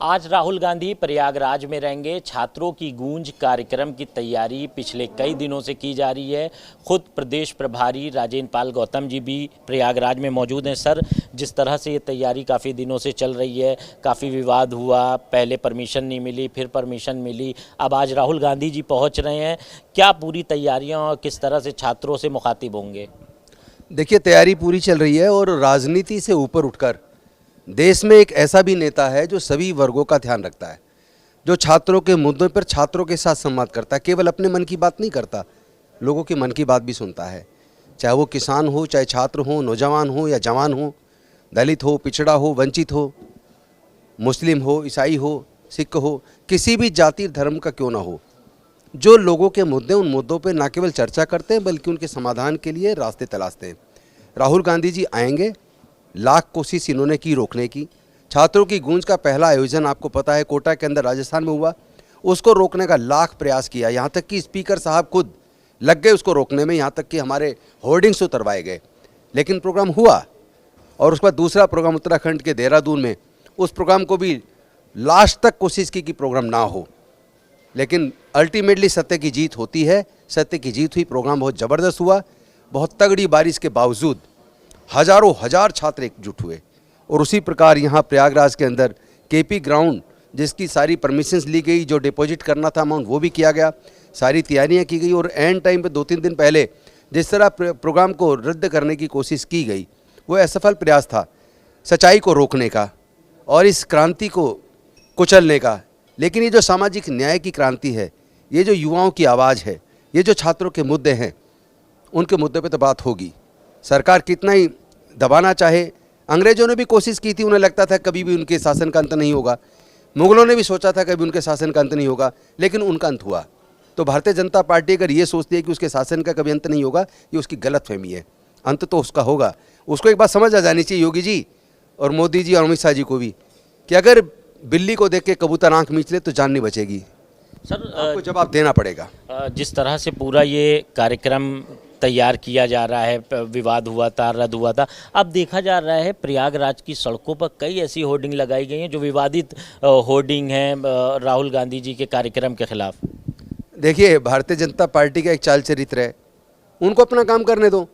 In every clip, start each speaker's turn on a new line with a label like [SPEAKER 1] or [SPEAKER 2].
[SPEAKER 1] आज राहुल गांधी प्रयागराज में रहेंगे। छात्रों की गूंज कार्यक्रम की तैयारी पिछले कई दिनों से की जा रही है। खुद प्रदेश प्रभारी राजेंद्र पाल गौतम जी भी प्रयागराज में मौजूद हैं। सर, जिस तरह से ये तैयारी काफ़ी दिनों से चल रही है, काफ़ी विवाद हुआ, पहले परमिशन नहीं मिली, फिर परमिशन मिली, अब आज राहुल गांधी जी पहुंच रहे हैं। क्या पूरी तैयारियां और किस तरह से छात्रों से मुखातिब होंगे?
[SPEAKER 2] देखिए, तैयारी पूरी चल रही है और राजनीति से ऊपर उठकर देश में एक ऐसा भी नेता है जो सभी वर्गों का ध्यान रखता है, जो छात्रों के मुद्दों पर छात्रों के साथ संवाद करता है। केवल अपने मन की बात नहीं करता, लोगों के मन की बात भी सुनता है। चाहे वो किसान हो, चाहे छात्र हो, नौजवान हो या जवान हो, दलित हो, पिछड़ा हो, वंचित हो, मुस्लिम हो, ईसाई हो, सिख हो, किसी भी जाति धर्म का क्यों ना हो, जो लोगों के मुद्दे, उन मुद्दों पर न केवल चर्चा करते हैं बल्कि उनके समाधान के लिए रास्ते तलाशते हैं। राहुल गांधी जी आएंगे। लाख कोशिश इन्होंने की रोकने की। छात्रों की गूंज का पहला आयोजन आपको पता है कोटा के अंदर राजस्थान में हुआ, उसको रोकने का लाख प्रयास किया। यहाँ तक कि स्पीकर साहब खुद लग गए उसको रोकने में, यहाँ तक कि हमारे होर्डिंग्स उतरवाए गए, लेकिन प्रोग्राम हुआ। और उसके बाद दूसरा प्रोग्राम उत्तराखंड के देहरादून में, उस प्रोग्राम को भी लास्ट तक कोशिश की कि प्रोग्राम ना हो, लेकिन अल्टीमेटली सत्य की जीत होती है। सत्य की जीत हुई। प्रोग्राम बहुत ज़बरदस्त हुआ। बहुत तगड़ी बारिश के बावजूद हजारों हजार छात्र एकजुट हुए। और उसी प्रकार यहाँ प्रयागराज के अंदर केपी ग्राउंड, जिसकी सारी परमिशंस ली गई, जो डिपॉजिट करना था अमाउंट वो भी किया गया, सारी तैयारियाँ की गई। और एंड टाइम पे 2-3 दिन पहले जिस तरह प्रोग्राम को रद्द करने की कोशिश की गई, वो असफल प्रयास था सच्चाई को रोकने का और इस क्रांति को कुचलने का। लेकिन ये जो सामाजिक न्याय की क्रांति है, ये जो युवाओं की आवाज़ है, ये जो छात्रों के मुद्दे हैं, उनके मुद्दे पे तो बात होगी। सरकार कितना ही दबाना चाहे, अंग्रेजों ने भी कोशिश की थी, उन्हें लगता था कभी भी उनके शासन का अंत नहीं होगा। मुगलों ने भी सोचा था कभी उनके शासन का अंत नहीं होगा, लेकिन उनका अंत हुआ। तो भारतीय जनता पार्टी अगर ये सोचती है कि उसके शासन का कभी अंत नहीं होगा, ये उसकी गलतफहमी है। अंत तो उसका होगा। उसको एक बात समझ आ जानी चाहिए, योगी जी और मोदी जी और अमित शाह जी को भी, कि अगर बिल्ली को देख के कबूतर आँख मींच ले तो जान नहीं बचेगी।
[SPEAKER 1] सर,
[SPEAKER 2] आपको जवाब देना पड़ेगा।
[SPEAKER 1] जिस तरह से पूरा ये कार्यक्रम तैयार किया जा रहा है, विवाद हुआ था, रद्द हुआ था, अब देखा जा रहा है प्रयागराज की सड़कों पर कई ऐसी होर्डिंग लगाई गई हैं जो विवादित होर्डिंग हैं राहुल गांधी जी के कार्यक्रम के खिलाफ।
[SPEAKER 2] देखिए, भारतीय जनता पार्टी का एक चाल चरित्र है, उनको अपना काम करने दो।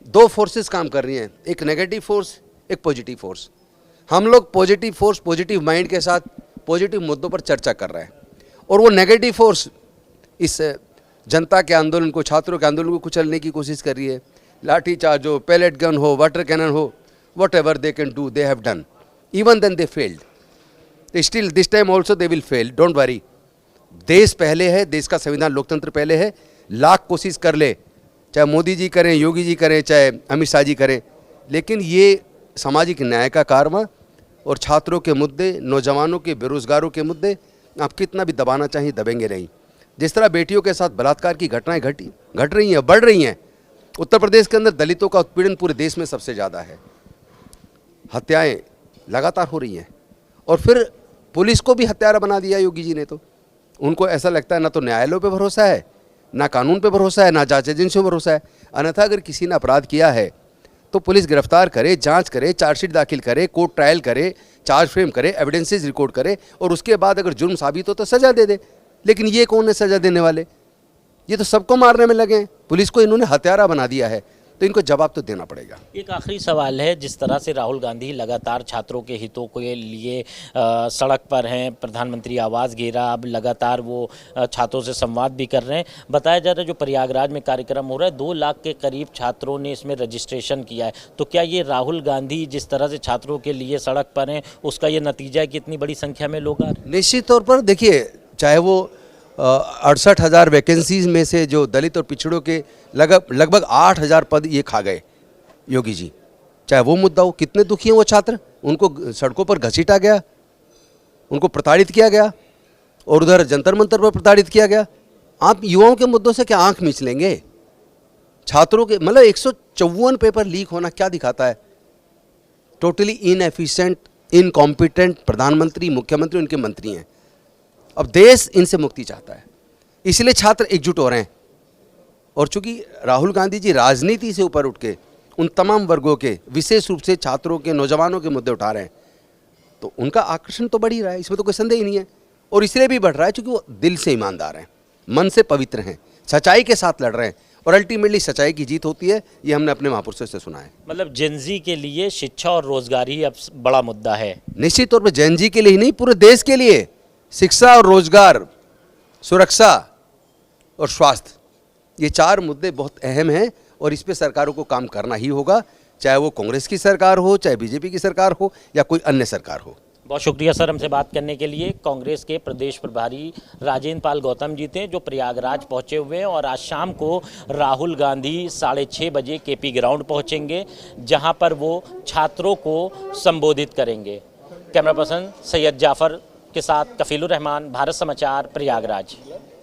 [SPEAKER 2] दो फोर्सेस काम कर रही हैं, एक नेगेटिव फोर्स, एक पॉजिटिव फोर्स। हम लोग पॉजिटिव फोर्स, पॉजिटिव माइंड के साथ पॉजिटिव मुद्दों पर चर्चा कर रहे हैं, और वो नेगेटिव फोर्स इस जनता के आंदोलन को, छात्रों के आंदोलन को कुचलने की कोशिश कर रही है। लाठी चार्ज हो, पैलेट गन हो, वाटर कैनन हो, whatever they can do, they have done. Even then they failed, still this time also they will fail, don't worry. देश पहले है, देश का संविधान, लोकतंत्र पहले है। लाख कोशिश कर ले, चाहे मोदी जी करें, योगी जी करें, चाहे अमित शाह जी करें, लेकिन ये सामाजिक न्याय का कार्य और छात्रों के मुद्दे, नौजवानों के, बेरोजगारों के मुद्दे, आप कितना भी दबाना चाहिए दबेंगे नहीं। जिस तरह बेटियों के साथ बलात्कार की घटनाएं घट रही हैं, बढ़ रही हैं। उत्तर प्रदेश के अंदर दलितों का उत्पीड़न पूरे देश में सबसे ज़्यादा है। हत्याएं लगातार हो रही हैं, और फिर पुलिस को भी हत्यारा बना दिया योगी जी ने। तो उनको ऐसा लगता है ना तो न्यायालयों पे भरोसा है, ना कानून पे भरोसा है, ना जांच एजेंसियों पर भरोसा है। अन्यथा अगर किसी ने अपराध किया है तो पुलिस गिरफ्तार करे, जांच करे, चार्जशीट दाखिल करे, कोर्ट ट्रायल करे, चार्ज फ्रेम करे, एविडेंसेस रिकॉर्ड करे, और उसके बाद अगर जुर्म साबित हो तो सजा दे दे। लेकिन ये कौन है सजा देने वाले? ये तो सबको मारने में लगे हैं। पुलिस को इन्होंने हत्यारा बना दिया है, तो इनको जवाब तो देना पड़ेगा।
[SPEAKER 1] एक आखिरी सवाल है, जिस तरह से राहुल गांधी लगातार छात्रों के हितों के लिए सड़क पर हैं, प्रधानमंत्री आवास घेरा, अब लगातार वो छात्रों से संवाद भी कर रहे हैं। बताया जा रहा है जो प्रयागराज में कार्यक्रम हो रहा है, 2 लाख के करीब छात्रों ने इसमें रजिस्ट्रेशन किया है। तो क्या ये राहुल गांधी जिस तरह से छात्रों के लिए सड़क पर हैं, उसका ये नतीजा है कि इतनी बड़ी संख्या में लोग आ रहे हैं?
[SPEAKER 2] निश्चित तौर पर देखिए, चाहे वो 68,000 वैकेंसीज में से जो दलित और पिछड़ों के लगभग 8,000 पद ये खा गए योगी जी, चाहे वो मुद्दा हो। कितने दुखी हैं वो छात्र, उनको सड़कों पर घसीटा गया, उनको प्रताड़ित किया गया, और उधर जंतर मंतर पर प्रताड़ित किया गया। आप युवाओं के मुद्दों से क्या आंख मीच लेंगे? छात्रों के मतलब 154 पेपर लीक होना क्या दिखाता है? टोटली इनएफिशिएंट, इनकॉम्पिटेंट प्रधानमंत्री, मुख्यमंत्री, उनके मंत्री हैं। अब देश इनसे मुक्ति चाहता है, इसलिए छात्र एकजुट हो रहे हैं। और चूंकि राहुल गांधी जी राजनीति से ऊपर उठ के उन तमाम वर्गों के, विशेष रूप से छात्रों के, नौजवानों के मुद्दे उठा रहे हैं, तो उनका आकर्षण तो बढ़ ही रहा है, इसमें तो कोई संदेह ही नहीं है। और इसलिए भी बढ़ रहा है क्योंकि वो दिल से ईमानदार हैं, मन से पवित्र हैं, सच्चाई के साथ लड़ रहे हैं और अल्टीमेटली सच्चाई की जीत होती है, ये हमने अपने महापुरुषों से सुना है।
[SPEAKER 1] मतलब जेनजी के लिए शिक्षा और रोजगार ही अब बड़ा मुद्दा है।
[SPEAKER 2] निश्चित तौर पर जैन जी के लिए ही नहीं, पूरे देश के लिए शिक्षा और रोजगार, सुरक्षा और स्वास्थ्य, ये 4 मुद्दे बहुत अहम हैं और इस पे सरकारों को काम करना ही होगा, चाहे वो कांग्रेस की सरकार हो, चाहे बीजेपी की सरकार हो या कोई अन्य सरकार हो।
[SPEAKER 1] बहुत शुक्रिया सर हमसे बात करने के लिए। कांग्रेस के प्रदेश प्रभारी राजेंद्र पाल गौतम जी थे, जो प्रयागराज पहुंचे हुए हैं और आज शाम को राहुल गांधी 6:30 बजे केपी ग्राउंड पहुंचेंगे, जहां पर वो छात्रों को संबोधित करेंगे। कैमरा पर्सन सैयद जाफर के साथ कफीलुर रहमान, भारत समाचार, प्रयागराज।